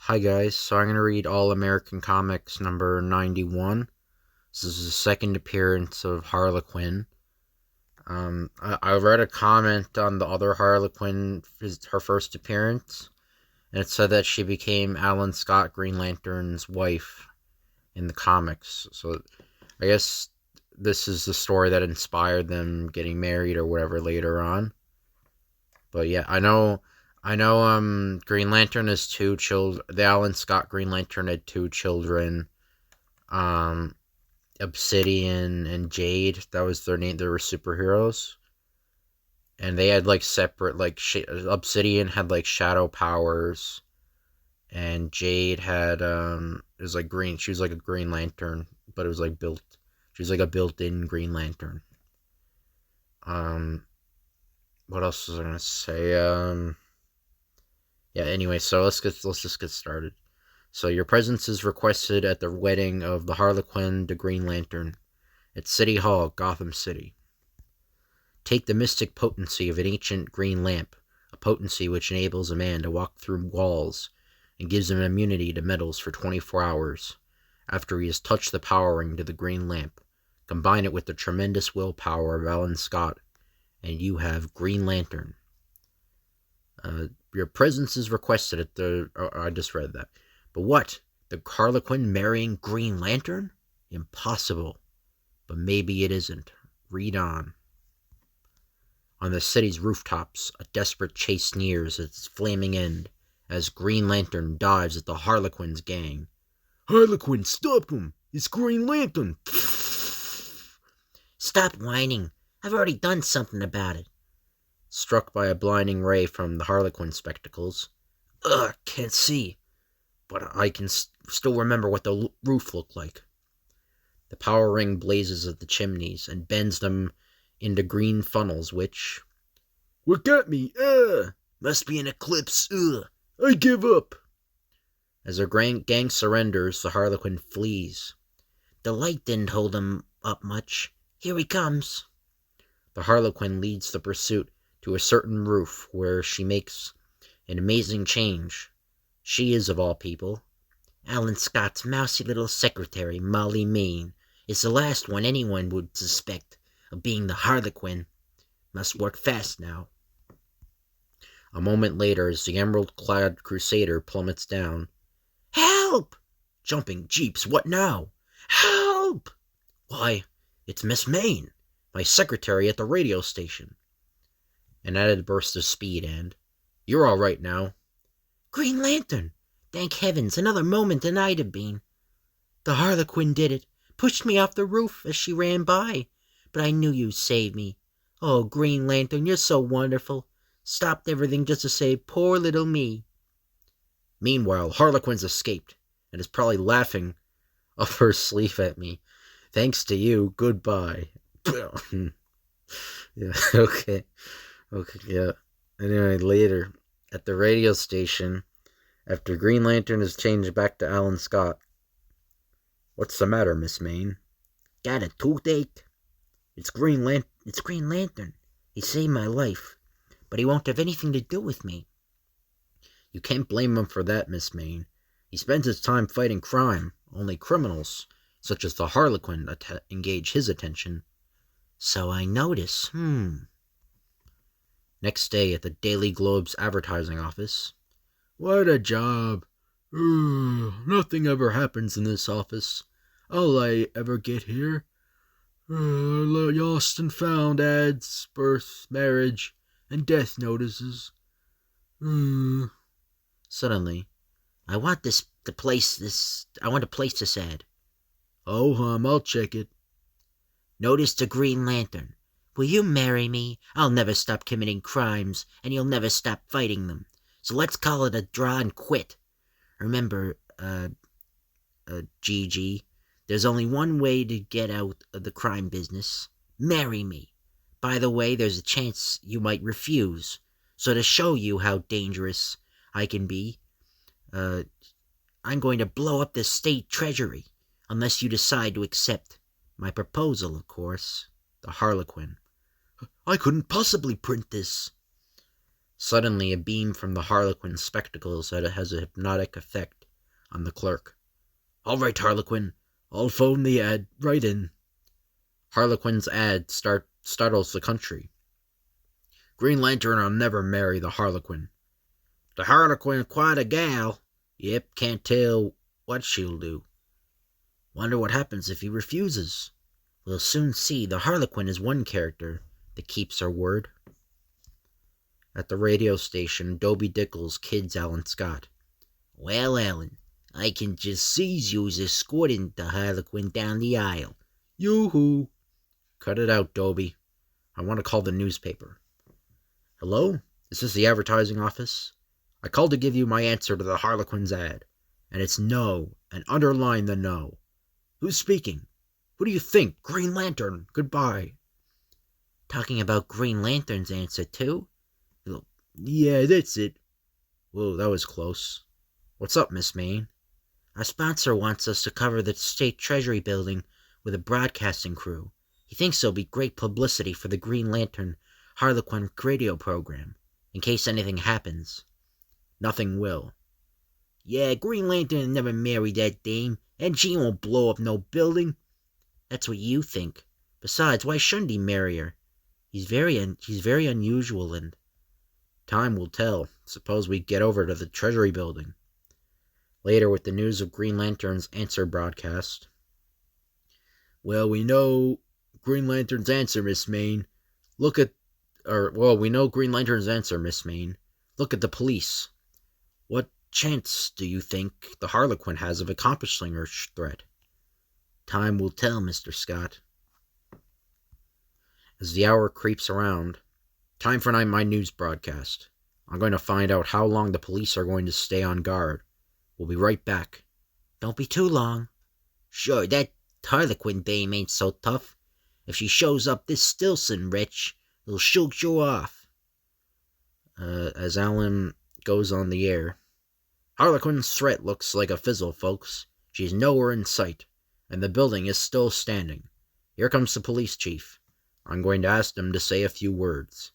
Hi guys, so I'm going to read All American Comics number 91. This is the second appearance of Harlequin. I read a comment on the other Harlequin, her first appearance, and it said that she became Alan Scott Green Lantern's wife in the comics. So I guess this is the story that inspired them getting married or whatever later on. But yeah, I know, Green Lantern has two children. The Alan Scott Green Lantern had two children, um, Obsidian and Jade. That was their name. They were superheroes. And they had, like, separate, like, Obsidian had, like, shadow powers. And Jade had, it was, like, green. She was, like, a Green Lantern, but it was, like, she was, like, a built-in Green Lantern. Um, what else was I gonna say? Yeah, anyway, so let's just get started. So your presence is requested at the wedding of the Harlequin to Green Lantern at City Hall, Gotham City. Take the mystic potency of an ancient green lamp, a potency which enables a man to walk through walls and gives him immunity to metals for 24 hours after he has touched the power ring to the green lamp. Combine it with the tremendous willpower of Alan Scott, and you have Green Lantern. Your presence is requested at the... Oh, I just read that. But what? The Harlequin marrying Green Lantern? Impossible. But maybe it isn't. Read on. On the city's rooftops, a desperate chase nears its flaming end as Green Lantern dives at the Harlequin's gang. Harlequin, stop him! It's Green Lantern! Stop whining. I've already done something about it. Struck by a blinding ray from the Harlequin spectacles. Ugh, can't see. But I can still remember what the roof looked like. The power ring blazes at the chimneys and bends them into green funnels which... What got me? Must be an eclipse. I give up. As their gang surrenders, the Harlequin flees. The light didn't hold him up much. Here he comes. The Harlequin leads the pursuit to a certain roof where she makes an amazing change. She is, of all people, Alan Scott's mousy little secretary, Molly Main, is the last one anyone would suspect of being the Harlequin. Must work fast now. A moment later, as the emerald-clad crusader plummets down. Help! Jumping jeeps, what now? Help! Why, it's Miss Main, my secretary at the radio station. An added burst of speed and... You're all right now. Green Lantern! Thank heavens, another moment and I'd have been. The Harlequin did it, pushed me off the roof as she ran by. But I knew you'd save me. Oh, Green Lantern, you're so wonderful. Stopped everything just to save poor little me. Meanwhile, Harlequin's escaped, and is probably laughing up her sleeve at me. Thanks to you, goodbye. Yeah, okay, yeah. Anyway, later, at the radio station, after Green Lantern is changed back to Alan Scott. What's the matter, Miss Main? Got a toothache? It's Green Lantern. He saved my life, but he won't have anything to do with me. You can't blame him for that, Miss Main. He spends his time fighting crime. Only criminals, such as the Harlequin, engage his attention. So I notice. Next day at the Daily Globe's advertising office. What a job. Nothing ever happens in this office. All I ever get here. Lost and found ads, birth, marriage, and death notices. Suddenly, I want to place this ad. Oh, I'll check it. Notice to Green Lantern. Will you marry me? I'll never stop committing crimes, and you'll never stop fighting them. So let's call it a draw and quit. Remember, Gigi, there's only one way to get out of the crime business. Marry me. By the way, there's a chance you might refuse. So to show you how dangerous I can be, I'm going to blow up the state treasury, unless you decide to accept my proposal, of course. The Harlequin. I couldn't possibly print this. Suddenly, a beam from the Harlequin spectacles has a hypnotic effect on the clerk. "All right, Harlequin. I'll phone the ad right in." Harlequin's ad startles the country. "Green Lantern'll never marry the Harlequin." "The Harlequin quite a gal." "Yep, can't tell what she'll do." "Wonder what happens if he refuses." "We'll soon see. The Harlequin is one character that keeps her word." At the radio station, Dobie Dickles kids Alan Scott. "Well, Alan, I can just see you's escorting the Harlequin down the aisle." "Yoo-hoo." "Cut it out, Dobie. I want to call the newspaper." "Hello? Is this the advertising office? I called to give you my answer to the Harlequin's ad. And it's no, and underline the no. Who's speaking? Who do you think? Green Lantern. Goodbye." "Talking about Green Lantern's answer, too?" "Yeah, that's it." "Whoa, that was close. What's up, Miss Maine?" "Our sponsor wants us to cover the State Treasury building with a broadcasting crew. He thinks it'll be great publicity for the Green Lantern Harlequin radio program, in case anything happens." "Nothing will." "Yeah, Green Lantern never married that dame, and she won't blow up no building." "That's what you think. Besides, why shouldn't he marry her? She's very unusual and—" "Time will tell. Suppose we get over to the Treasury building." Later, with the news of Green Lantern's answer broadcast. "Well, we know Green Lantern's answer, Miss Maine. We know Green Lantern's answer, Miss Maine. Look at the police. What chance do you think the Harlequin has of accomplishing her threat?" "Time will tell, Mr. Scott." As the hour creeps around, time for my news broadcast. I'm going to find out how long the police are going to stay on guard. We'll be right back. "Don't be too long." "Sure, that Harlequin dame ain't so tough. If she shows up this Stilson wretch, they'll shoot you off." As Alan goes on the air. "Harlequin's threat looks like a fizzle, folks. She's nowhere in sight, and the building is still standing. Here comes the police chief. I'm going to ask him to say a few words."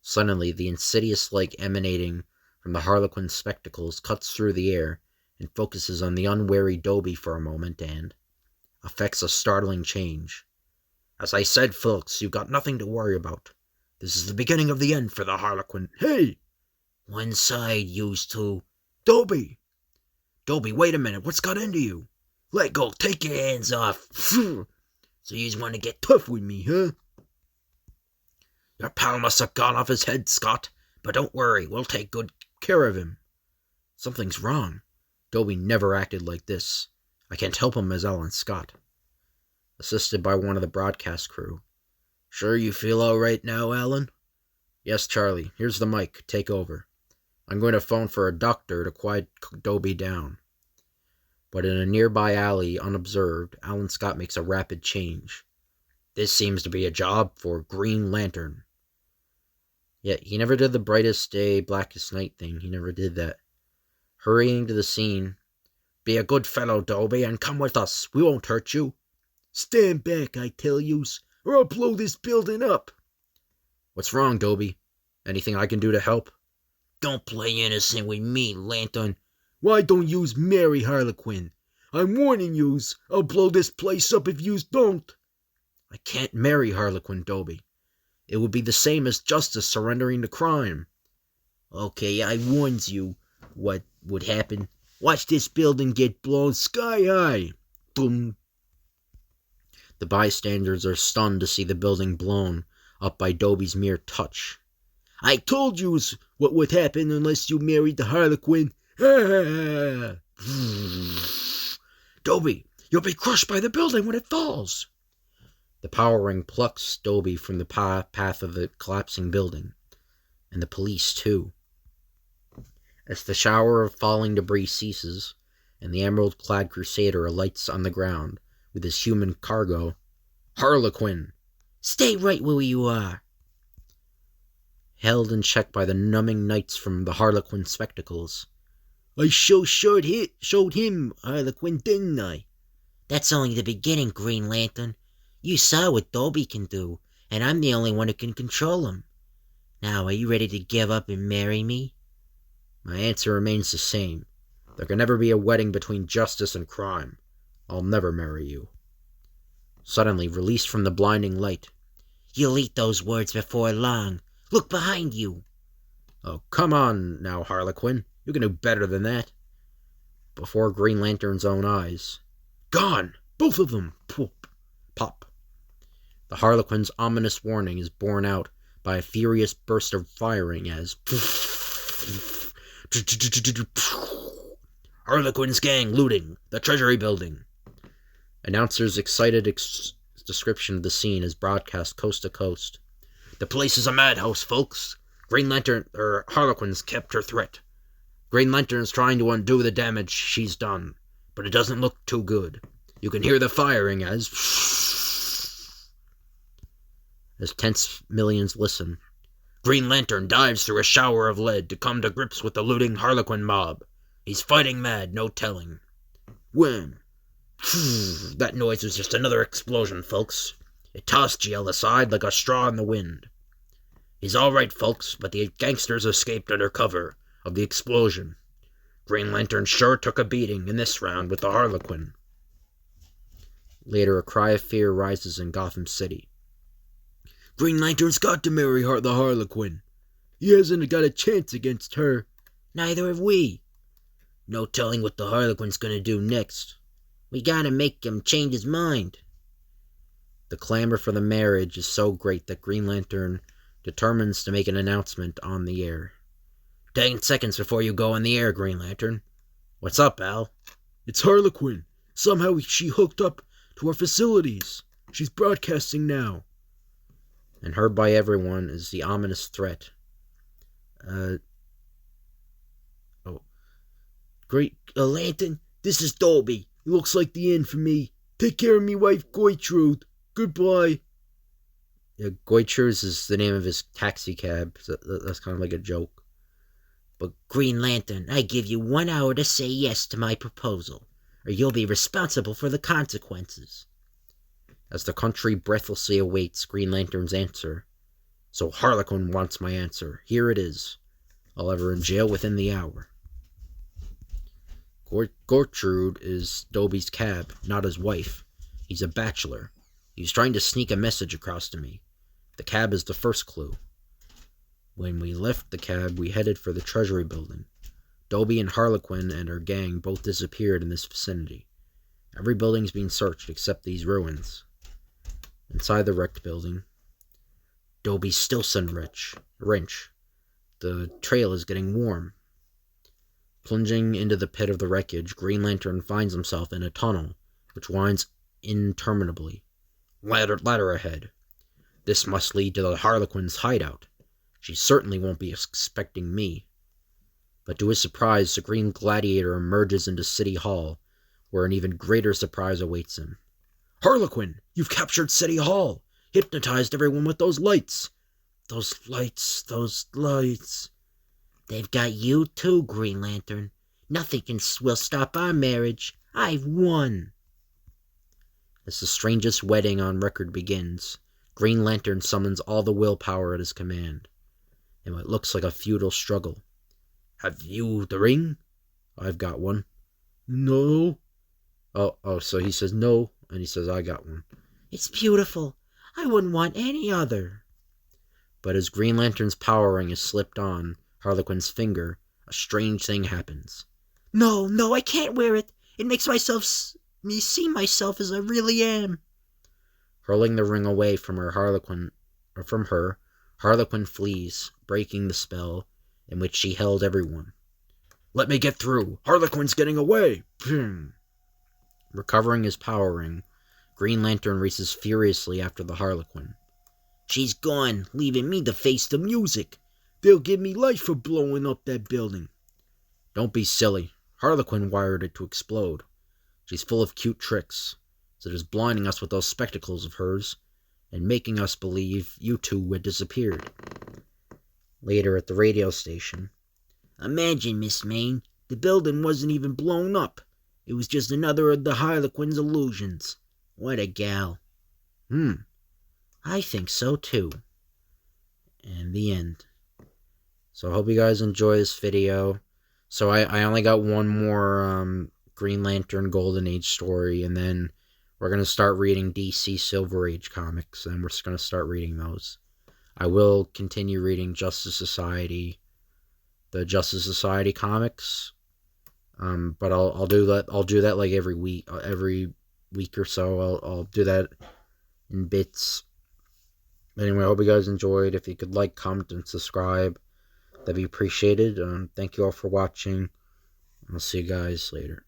Suddenly, the insidious light emanating from the Harlequin spectacles cuts through the air and focuses on the unwary Dobie for a moment and affects a startling change. "As I said, folks, you've got nothing to worry about. This is the beginning of the end for the Harlequin. Hey!" "One side, yous two." "Dobie! Dobie, wait a minute. What's got into you?" "Let go. Take your hands off." "So yous want to get tough with me, huh?" "Your pal must have gone off his head, Scott. But don't worry. We'll take good care of him." "Something's wrong. Dobie never acted like this. I can't help him as Alan Scott." Assisted by one of the broadcast crew. "Sure you feel all right now, Alan?" "Yes, Charlie. Here's the mic. Take over. I'm going to phone for a doctor to quiet Dobie down." But in a nearby alley, unobserved, Alan Scott makes a rapid change. "This seems to be a job for Green Lantern." Yet he never did the brightest day, blackest night thing. He never did that. Hurrying to the scene. "Be a good fellow, Dobie, and come with us. We won't hurt you." "Stand back, I tell yous, or I'll blow this building up." "What's wrong, Dobie? Anything I can do to help?" "Don't play innocent with me, Lantern. Why don't yous marry Harlequin? I'm warning yous. I'll blow this place up if yous don't." "I can't marry Harlequin, Dobie. It would be the same as justice surrendering to crime." "Okay, I warns you what would happen. Watch this building get blown sky high. Boom." The bystanders are stunned to see the building blown up by Dobie's mere touch. "I told yous what would happen unless you married the Harlequin. Ha ha!" "Dobie, you'll be crushed by the building when it falls." The power ring plucks Dobie from the path of the collapsing building, and the police too. As the shower of falling debris ceases, and the emerald-clad crusader alights on the ground with his human cargo, "Harlequin!" "Stay right where you are." Held in check by the numbing nights from the Harlequin spectacles. "I showed him Harlequin, didn't I?" "That's only the beginning, Green Lantern. You saw what Dobie can do, and I'm the only one who can control him. Now, are you ready to give up and marry me? My answer remains the same. There can never be a wedding between justice and crime. I'll never marry you. Suddenly, released from the blinding light. You'll eat those words before long. Look behind you. Oh, come on now, Harlequin. You can do better than that. Before Green Lantern's own eyes. Gone! Both of them! Pop! Pop! The Harlequin's ominous warning is borne out by a furious burst of firing as... Harlequin's gang looting the Treasury Building. Announcer's excited description of the scene is broadcast coast to coast. The place is a madhouse, folks. Harlequin's kept her threat. Green Lantern's trying to undo the damage she's done, but it doesn't look too good. You can hear the firing as tense millions listen. Green Lantern dives through a shower of lead to come to grips with the looting Harlequin mob. He's fighting mad, no telling. Wham! That noise was just another explosion, folks. It tossed GL aside like a straw in the wind. He's all right, folks, but the gangsters escaped under cover of the explosion. Green Lantern sure took a beating in this round with the Harlequin. Later, a cry of fear rises in Gotham City. Green Lantern's got to marry the Harlequin. He hasn't got a chance against her. Neither have we. No telling what the Harlequin's gonna do next. We gotta make him change his mind. The clamor for the marriage is so great that Green Lantern determines to make an announcement on the air. 10 seconds before you go on the air, Green Lantern. What's up, Al? It's Harlequin. Somehow she hooked up to our facilities. She's broadcasting now. And heard by everyone is the ominous threat. Great Lantern, this is Dolby. It looks like the end for me. Take care of me wife, Goitrude. Goodbye. Yeah, Goitrude is the name of his taxi cab. So that's kind of like a joke. But Green Lantern, I give you 1 hour to say yes to my proposal, or you'll be responsible for the consequences. As the country breathlessly awaits Green Lantern's answer. So Harlequin wants my answer. Here it is. I'll have her in jail within the hour. Gertrude is Dobie's cab, not his wife. He's a bachelor. He's trying to sneak a message across to me. The cab is the first clue. When we left the cab, we headed for the Treasury Building. Dobie and Harlequin and her gang both disappeared in this vicinity. Every building's being searched except these ruins. Inside the wrecked building, Dobie's still wrench. The trail is getting warm. Plunging into the pit of the wreckage, Green Lantern finds himself in a tunnel, which winds interminably. Ladder ahead. This must lead to the Harlequin's hideout. She certainly won't be expecting me. But to his surprise, the Green Gladiator emerges into City Hall, where an even greater surprise awaits him. Harlequin, you've captured City Hall! Hypnotized everyone with those lights! Those lights. They've got you too, Green Lantern. Nothing will stop our marriage. I've won. As the strangest wedding on record begins, Green Lantern summons all the willpower at his command, in what looks like a futile struggle. Have you the ring? I've got one. No. Oh, so he says no, and he says I got one. It's beautiful. I wouldn't want any other. But as Green Lantern's power ring is slipped on Harlequin's finger, a strange thing happens. No, I can't wear it. It makes me see myself as I really am. Hurling the ring away from her, Harlequin flees, breaking the spell in which she held everyone. Let me get through. Harlequin's getting away. Recovering his power ring, Green Lantern races furiously after the Harlequin. She's gone, leaving me to face the music. They'll give me life for blowing up that building. Don't be silly. Harlequin wired it to explode. She's full of cute tricks, such as blinding us with those spectacles of hers, and making us believe you two had disappeared. Later at the radio station. Imagine, Miss Main, the building wasn't even blown up. It was just another of the Harlequin's illusions. What a gal. Hmm. I think so, too. And the end. So I hope you guys enjoy this video. So I only got one more Green Lantern Golden Age story, and then we're going to start reading DC Silver Age comics, and we're just going to start reading those. I will continue reading Justice Society, the Justice Society comics, but I'll do that. I'll do that like every week or so. I'll do that in bits. Anyway, I hope you guys enjoyed. If you could like, comment, and subscribe, that'd be appreciated. Thank you all for watching. I'll see you guys later.